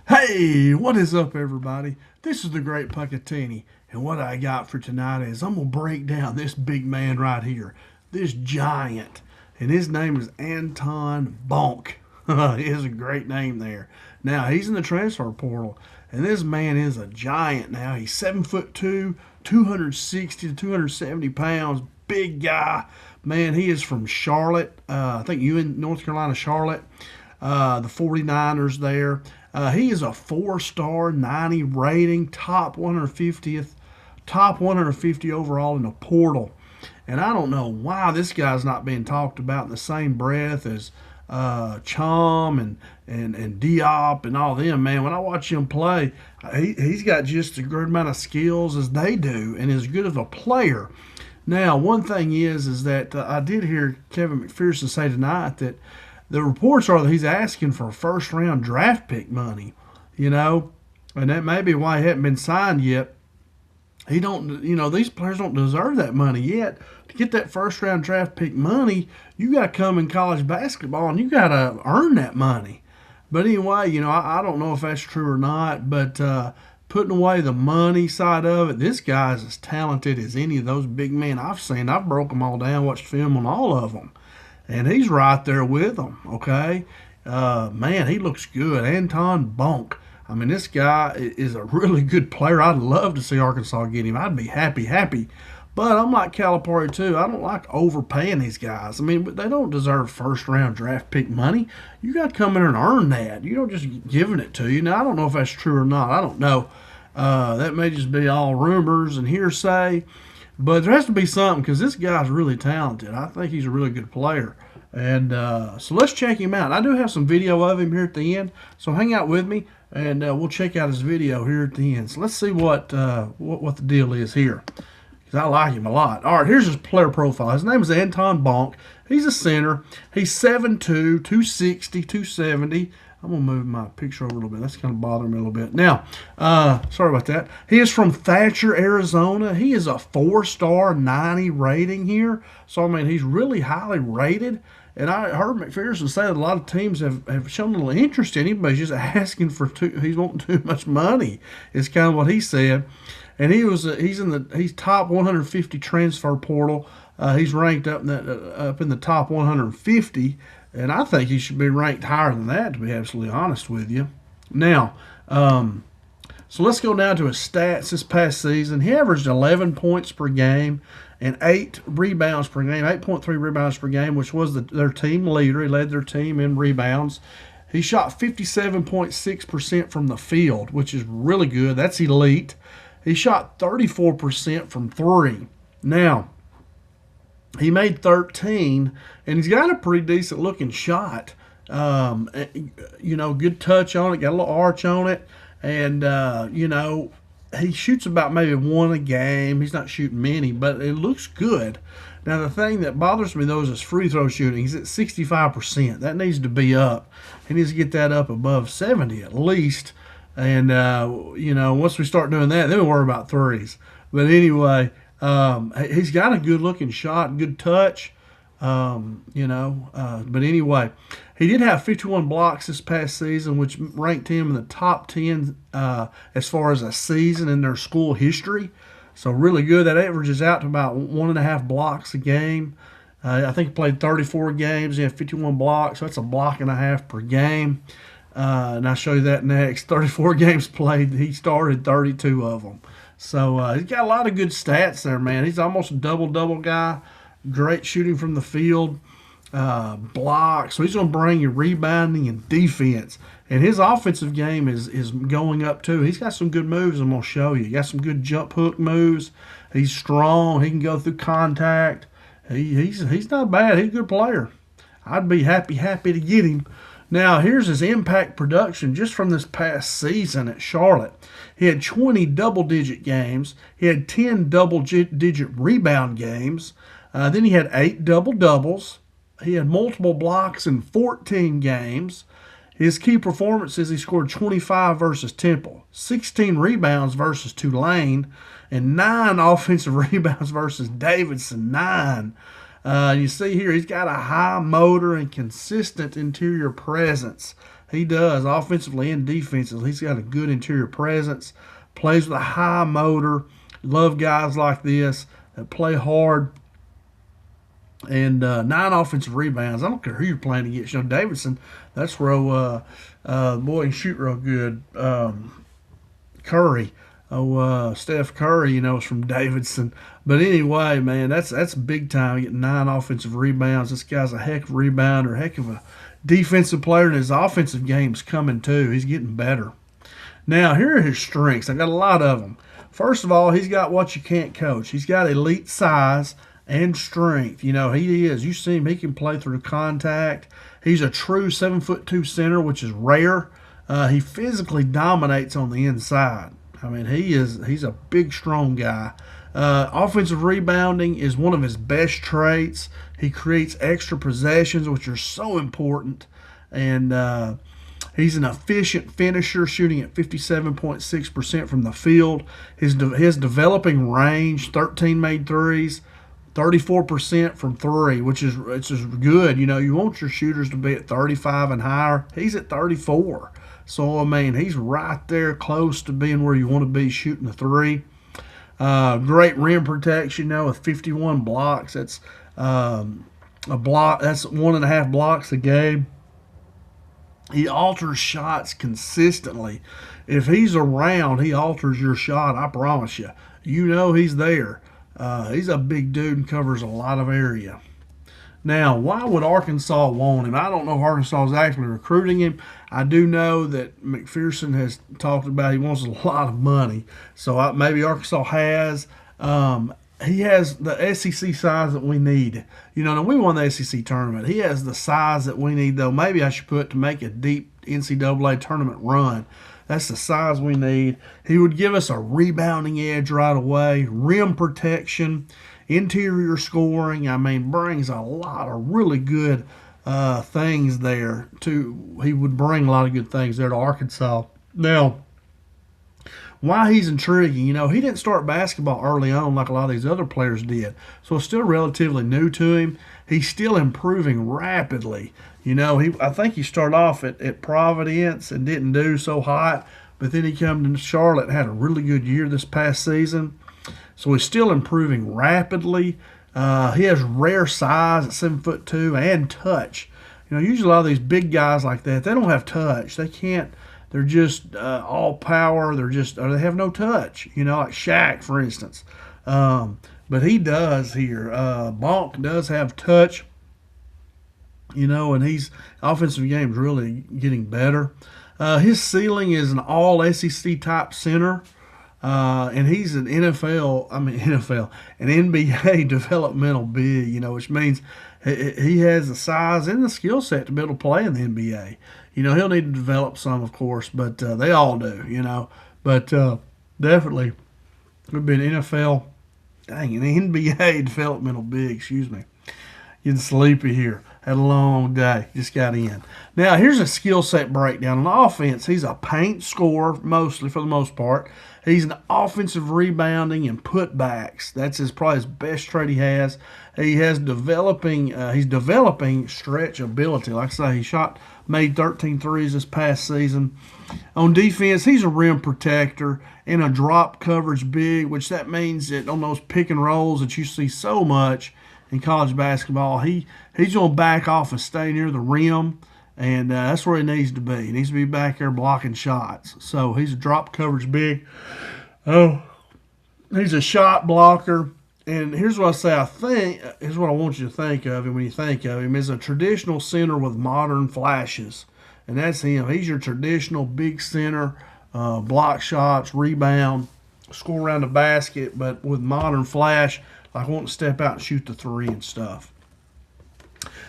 Hey, what is up, everybody? This is the Great Puckatini, and what I got for tonight is I'm going to break down this big man right here, this giant, and his name is Anton Bonke. He has a great name there. Now, he's in the transfer portal, and this man is a giant now. He's 7'2", 260 to 270 pounds, big guy. Man, he is from Charlotte. I think you in North Carolina, Charlotte. The 49ers there. He is a 4-star, 90 rating, top 150 overall in the portal. And I don't know why this guy's not being talked about in the same breath as Chom and Diop and all them. Man, when I watch him play, he's got just a good amount of skills as they do and as good of a player. Now, one thing is that I did hear Kevin McPherson say tonight that the reports are that he's asking for first-round draft pick money, and that may be why he hasn't been signed yet. He don't, these players don't deserve that money yet. To get that first-round draft pick money, you got to come in college basketball and you got to earn that money. But anyway, I don't know if that's true or not, but putting away the money side of it, this guy's as talented as any of those big men I've seen. I've broke them all down, watched film on all of them. And he's right there with them, okay? Man, he looks good. Anton Bonke. I mean, this guy is a really good player. I'd love to see Arkansas get him. I'd be happy. But I'm like Calipari, too. I don't like overpaying these guys. I mean, they don't deserve first-round draft pick money. You got to come in and earn that. You don't just giving it to you. Now, I don't know if that's true or not. I don't know. That may just be all rumors and hearsay. But there has to be something because this guy's really talented. I think he's a really good player. And so let's check him out. I do have some video of him here at the end, so hang out with me, and we'll check out his video here at the end. So let's see what the deal is here, because I like him a lot. All right, here's his player profile. His name is Anton Bonke. He's a center. He's 7'2", 260, 270. I'm going to move my picture over a little bit. That's kind of bothering me a little bit. Now, sorry about that. He is from Thatcher, Arizona. He is a 4-star, 90 rating here. So, I mean, he's really highly rated. And I heard McPherson say that a lot of teams have shown a little interest in him, but he's just asking for he's wanting too much money. Is kind of what he said. And he's top 150 transfer portal. He's ranked up in the top 150. And I think he should be ranked higher than that, to be absolutely honest with you. Now, so let's go down to his stats this past season. He averaged 11 points per game and 8 rebounds per game, 8.3 rebounds per game, which was their team leader. He led their team in rebounds. He shot 57.6% from the field, which is really good. That's elite. He shot 34% from three. Now, he made 13, and he's got a pretty decent looking shot. Good touch on it, got a little arch on it, and he shoots about maybe one a game. He's not shooting many, but it looks good. Now, the thing that bothers me, though, is his free throw shooting. He's at 65%. That needs to be up. He needs to get that up above 70 at least. And, once we start doing that, then we worry about threes. But anyway, he's got a good-looking shot, good touch, but anyway, he did have 51 blocks this past season, which ranked him in the top 10 as far as a season in their school history. So really good. That averages out to about 1.5 blocks a game. I think he played 34 games. He had 51 blocks, so that's a block and a half per game. And I'll show you that next. 34 games played. He started 32 of them. So he's got a lot of good stats there, man. He's almost a double-double guy. Great shooting from the field. Blocks. So he's going to bring you rebounding and defense. And his offensive game is going up, too. He's got some good moves I'm going to show you. He got some good jump hook moves. He's strong. He can go through contact. He's not bad. He's a good player. I'd be happy to get him. Now, here's his impact production just from this past season at Charlotte. He had 20 double-digit games. He had 10 double-digit rebound games. Then he had 8 double-doubles. He had multiple blocks in 14 games. His key performances, he scored 25 versus Temple, 16 rebounds versus Tulane, and 9 offensive rebounds versus Davidson, 9. You see here, he's got a high motor and consistent interior presence. He does, offensively and defensively. He's got a good interior presence, plays with a high motor. Love guys like this that play hard. And 9 offensive rebounds. I don't care who you're playing against. You know, Davidson, that's where boy can shoot real good. Curry. Steph Curry, is from Davidson. But anyway, man, that's big time. Getting 9 offensive rebounds. This guy's a heck of a rebounder, heck of a defensive player, and his offensive game's coming too. He's getting better. Now, here are his strengths. I got a lot of them. First of all, he's got what you can't coach. He's got elite size and strength. He is. You see him, he can play through contact. He's a true 7'2" center, which is rare. He physically dominates on the inside. I mean, he's a big, strong guy. Offensive rebounding is one of his best traits. He creates extra possessions, which are so important. And he's an efficient finisher, shooting at 57.6% from the field. His developing range, 13 made threes, 34% from three, which is good. You want your shooters to be at 35 and higher. He's at 34. So, I mean, he's right there close to being where you want to be shooting the three. Great rim protection, with 51 blocks. That's a block. That's 1.5 blocks a game. He alters shots consistently. If he's around, he alters your shot, I promise you. He's there. He's a big dude and covers a lot of area. Now, why would Arkansas want him? I don't know if Arkansas is actually recruiting him. I do know that McPherson has talked about he wants a lot of money. So maybe Arkansas has. He has the SEC size that we need. Now we won the SEC tournament. He has the size that we need, though. Maybe I should put to make a deep NCAA tournament run. That's the size we need. He would give us a rebounding edge right away, rim protection, interior scoring. I mean, brings a lot of really good things there. He would bring a lot of good things there to Arkansas. Now, why he's intriguing, he didn't start basketball early on like a lot of these other players did. So it's still relatively new to him. He's still improving rapidly. I think he started off at Providence and didn't do so hot, but then he came to Charlotte and had a really good year this past season. So he's still improving rapidly. He has rare size at 7'2" and touch. Usually a lot of these big guys like that, they don't have touch. They can't. They're just all power. Or they have no touch. Like Shaq, for instance. But he does here. Bonk does have touch. And he's offensive game's really getting better. His ceiling is an all SEC type center. And he's an an NBA developmental big, which means he has the size and the skill set to be able to play in the NBA. He'll need to develop some, of course, but they all do, But definitely would be an NFL, an NBA developmental big, excuse me. Getting sleepy here. Had a long day. Just got in. Now, here's a skill set breakdown. On offense, he's a paint scorer, mostly, for the most part. He's an offensive rebounding and putbacks. That's probably his best trait he has. He has developing stretch ability. Like I say, made 13 threes this past season. On defense, he's a rim protector and a drop coverage big, which that means that on those pick and rolls that you see so much in college basketball, he's going to back off and stay near the rim, and that's where he needs to be. He needs to be back there blocking shots. So he's a drop coverage big. Oh, he's a shot blocker. And here's what here's what I want you to think of him when you think of him, is a traditional center with modern flashes. And that's him. He's your traditional big center, block shots, rebound, score around the basket, but with modern flash, like wanting to step out and shoot the three and stuff.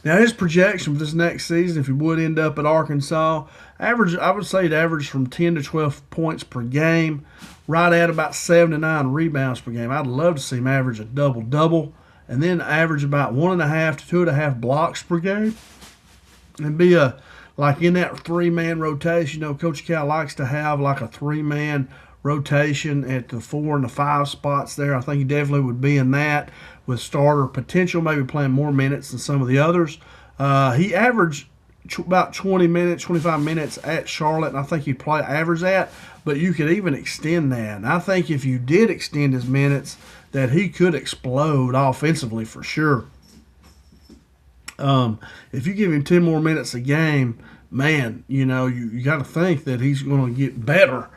Now, his projection for this next season, if he would end up at Arkansas, I would say it averaged from 10 to 12 points per game, right at about 7 to 9 rebounds per game. I'd love to see him average a double-double, and then average about 1.5 to 2.5 blocks per game, and be like in that three-man rotation. Coach Cal likes to have like a three-man rotation at the 4 and the 5 spots there. I think he definitely would be in that with starter potential, maybe playing more minutes than some of the others. He averaged about 20 minutes, 25 minutes at Charlotte, and I think he'd probably average that. But you could even extend that. And I think if you did extend his minutes, that he could explode offensively for sure. If you give him 10 more minutes a game, man, you got to think that he's going to get better.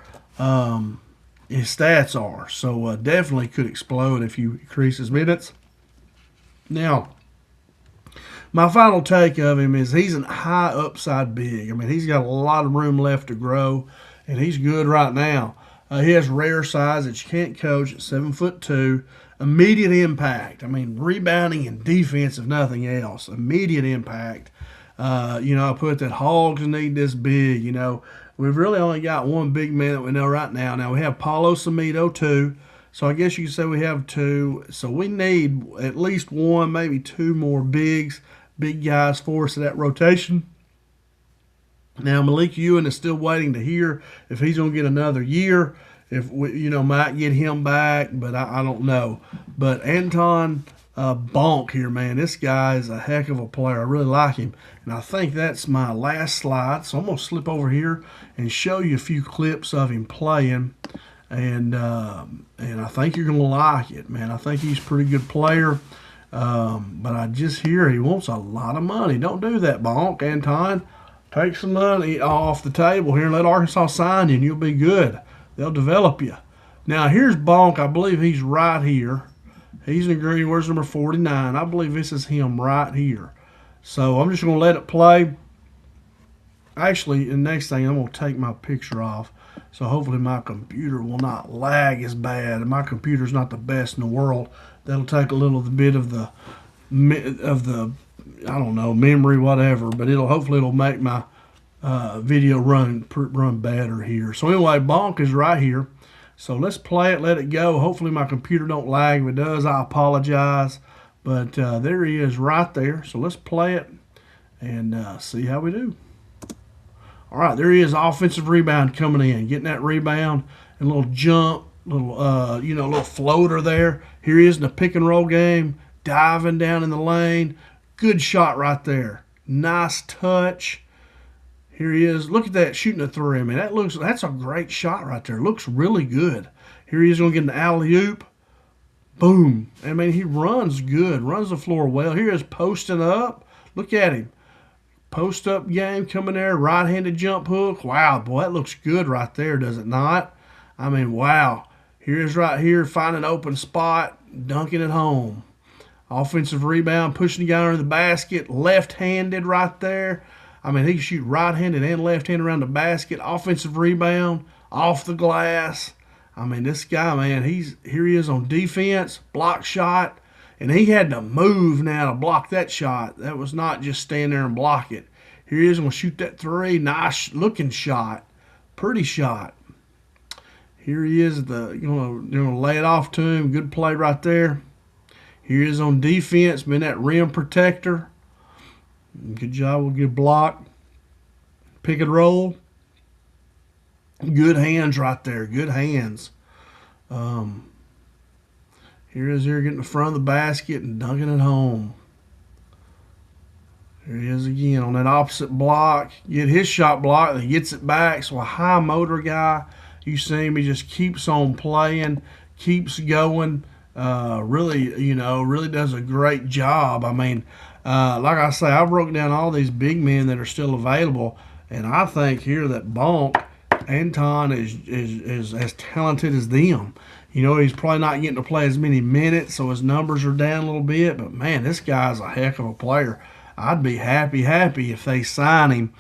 His stats are. So definitely could explode if you increase his minutes. Now, my final take of him is he's a high upside big. I mean, he's got a lot of room left to grow, and he's good right now. He has rare size that you can't coach at 7'2". Immediate impact. I mean, rebounding and defense, if nothing else. Immediate impact. I put that Hogs need this big. We've really only got one big man that we know right now. Now, we have Paulo Samito, too. So I guess you could say we have two. So we need at least one, maybe two more big guys for us in that rotation. Now, Malik Ewan is still waiting to hear if he's going to get another year. If we, might get him back, but I don't know. But Anton Bonke here, man, this guy is a heck of a player. I really like him. And I think that's my last slide. So I'm going to slip over here and show you a few clips of him playing. And I think you're going to like it, man. I think he's a pretty good player. But I just hear he wants a lot of money. Don't do that, Bonk, Anton. Take some money off the table here and let Arkansas sign you, and you'll be good. They'll develop you. Now, here's Bonk. I believe he's right here. He's in green. Where's number 49? I believe this is him right here. So I'm just going to let it play. Actually, the next thing, I'm going to take my picture off. So hopefully my computer will not lag as bad. My computer's not the best in the world. That'll take a little bit of the I don't know, memory, whatever. But hopefully it'll make my video run better here. So anyway, Bonk is right here. So let's play it, let it go. Hopefully my computer don't lag. If it does, I apologize. But there he is right there. So let's play it and see how we do. All right, there he is, offensive rebound coming in, getting that rebound, and a little jump, little floater there. Here he is in the pick and roll game, diving down in the lane. Good shot right there. Nice touch. Here he is. Look at that, shooting a three. I mean, that's a great shot right there. Looks really good. Here he is going to get an alley-oop. Boom. I mean, he runs good, runs the floor well. Here he is posting up. Look at him. Post-up game coming there, right-handed jump hook. Wow, boy, that looks good right there, does it not? I mean, wow. Here's right here, finding an open spot, dunking it home. Offensive rebound, pushing the guy under the basket, left-handed right there. I mean, he can shoot right-handed and left-handed around the basket. Offensive rebound, off the glass. I mean, this guy, man, here he is on defense, block shot. And he had to move now to block that shot. That was not just stand there and block it. Here he is going to shoot that three. Nice looking shot. Pretty shot. Here he is. They're going to lay it off to him. Good play right there. Here he is on defense. Been that rim protector. Good job with good block. Pick and roll. Good hands right there. Good hands. Here is here getting in front of the basket and dunking it home. Here he is again on that opposite block. Get his shot blocked and he gets it back. So a high motor guy. You see him, he just keeps on playing, keeps going. Really does a great job. I mean, like I say, I broke down all these big men that are still available, and I think here that Bonk, Anton is as talented as them. He's probably not getting to play as many minutes, so his numbers are down a little bit. But, man, this guy's a heck of a player. I'd be happy if they sign him.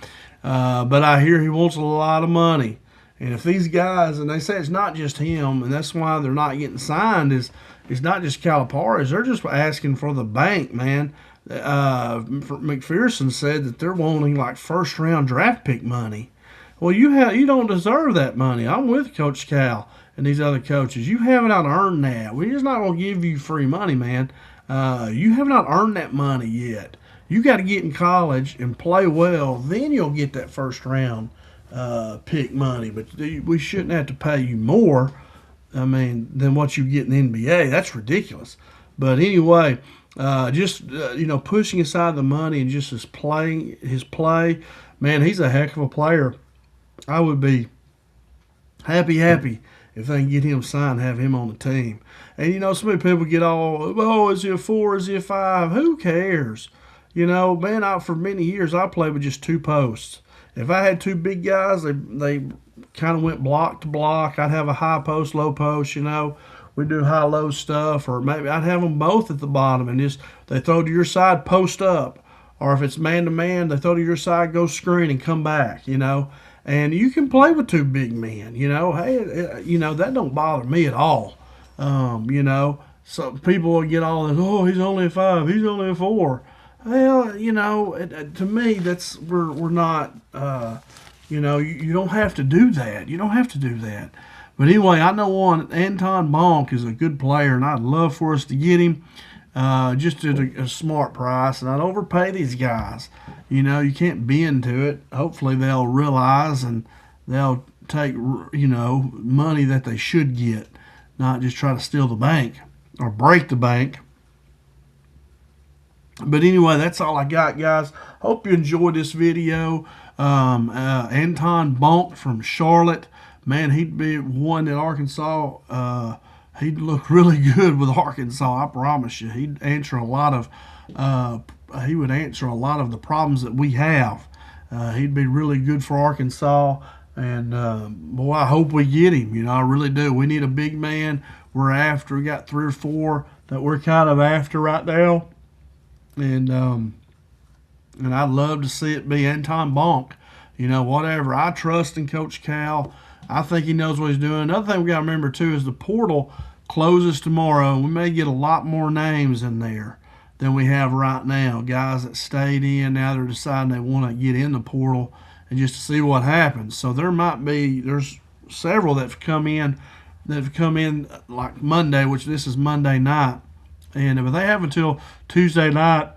But I hear he wants a lot of money. And if these guys, and they say it's not just him, and that's why they're not getting signed, is it's not just Calipari's. They're just asking for the bank, man. McPherson said that they're wanting, like, first-round draft pick money. Well, you don't deserve that money. I'm with Coach Cal and these other coaches. You have not earned that. We're just not going to give you free money, man. You have not earned that money yet. You got to get in college and play well. Then you'll get that first round pick money. But we shouldn't have to pay you more, than what you get in the NBA. That's ridiculous. But anyway, pushing aside the money and just his play, man, he's a heck of a player. I would be happy if they can get him signed, have him on the team. And so many people get all, oh, is he a 4? Is he a 5? Who cares? Man, for many years I played with just two posts. If I had two big guys, they kind of went block to block. I'd have a high post, low post. We'd do high-low stuff, or maybe I'd have them both at the bottom and just they throw to your side, post up. Or if it's man-to-man, they throw to your side, go screen, and come back, And you can play with two big men, Hey, that don't bother me at all. So people will get all this, oh, he's only a 5, he's only a 4. Well, to me, we're not, you don't have to do that. You don't have to do that. But anyway, I know Anton Bonke is a good player, and I'd love for us to get him just at a smart price. And I'd overpay these guys. You can't bend to it. Hopefully they'll realize and they'll take, money that they should get, not just try to steal the bank or break the bank. But anyway, that's all I got, guys. Hope you enjoyed this video. Anton Bonke from Charlotte. Man, he'd be one at Arkansas. He'd look really good with Arkansas. I promise you. He'd answer a lot of. He would answer a lot of the problems that we have. He'd be really good for Arkansas. And boy, I hope we get him. I really do. We need a big man. We got 3 or 4 that we're kind of after right now. And I'd love to see it be Anton Bonke. Whatever. I trust in Coach Cal. I think he knows what he's doing. Another thing we got to remember, too, is the portal closes tomorrow. We may get a lot more names in there than we have right now. Guys that stayed in, now they're deciding they want to get in the portal and just to see what happens. So there's several that have come in like Monday, which this is Monday night. And if they have until Tuesday night,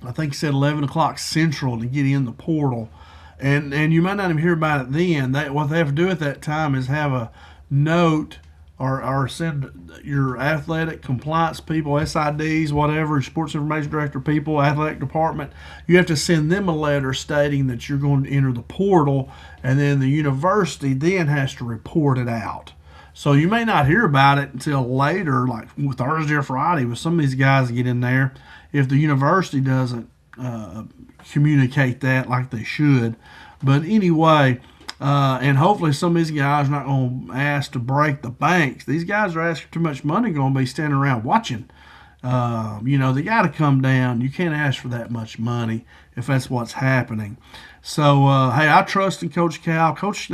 I think he said 11 o'clock Central to get in the portal. And you might not even hear about it then. What they have to do at that time is have a note or send your athletic compliance people, SIDs, whatever, sports information director people, athletic department. You have to send them a letter stating that you're going to enter the portal, and then the university then has to report it out. So you may not hear about it until later, like Thursday or Friday, with some of these guys get in there, if the university doesn't communicate that like they should. But anyway, and hopefully some of these guys are not going to ask to break the banks. These guys are asking too much money, going to be standing around watching. They got to come down. You can't ask for that much money if that's what's happening. So, hey, I trust in Coach Cal. Coach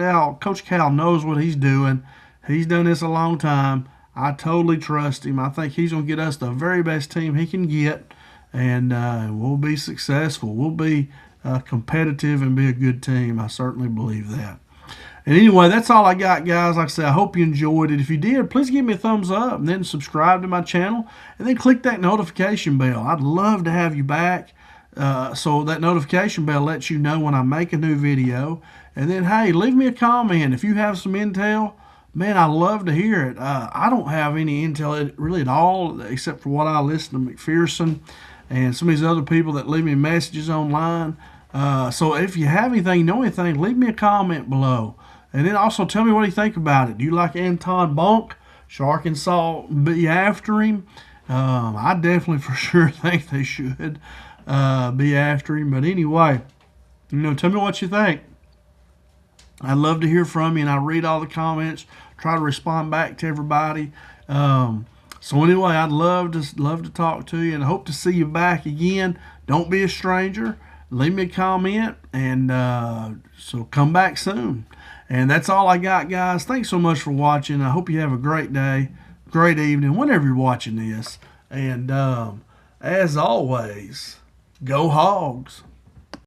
Cal knows what he's doing. He's done this a long time. I totally trust him. I think he's going to get us the very best team he can get, and we'll be successful. We'll be competitive and be a good team. I certainly believe that. And anyway, that's all I got, guys. Like I said, I hope you enjoyed it. If you did, please give me a thumbs up and then subscribe to my channel and then click that notification bell. I'd love to have you back. So that notification bell lets you know when I make a new video. And then, hey, leave me a comment. If you have some intel, man, I love to hear it. I don't have any intel really at all, except for what I listen to McPherson and some of these other people that leave me messages online. So if you have anything, know anything, leave me a comment below. And then also tell me what you think about it. Do you like Anton Bonke? Should Arkansas be after him? I definitely for sure think they should be after him. But anyway, tell me what you think. I'd love to hear from you, and I read all the comments, try to respond back to everybody. So anyway, I'd love to talk to you, and I hope to see you back again. Don't be a stranger. Leave me a comment, and so come back soon. And that's all I got, guys. Thanks so much for watching. I hope you have a great day, great evening, whenever you're watching this. And as always, go Hogs.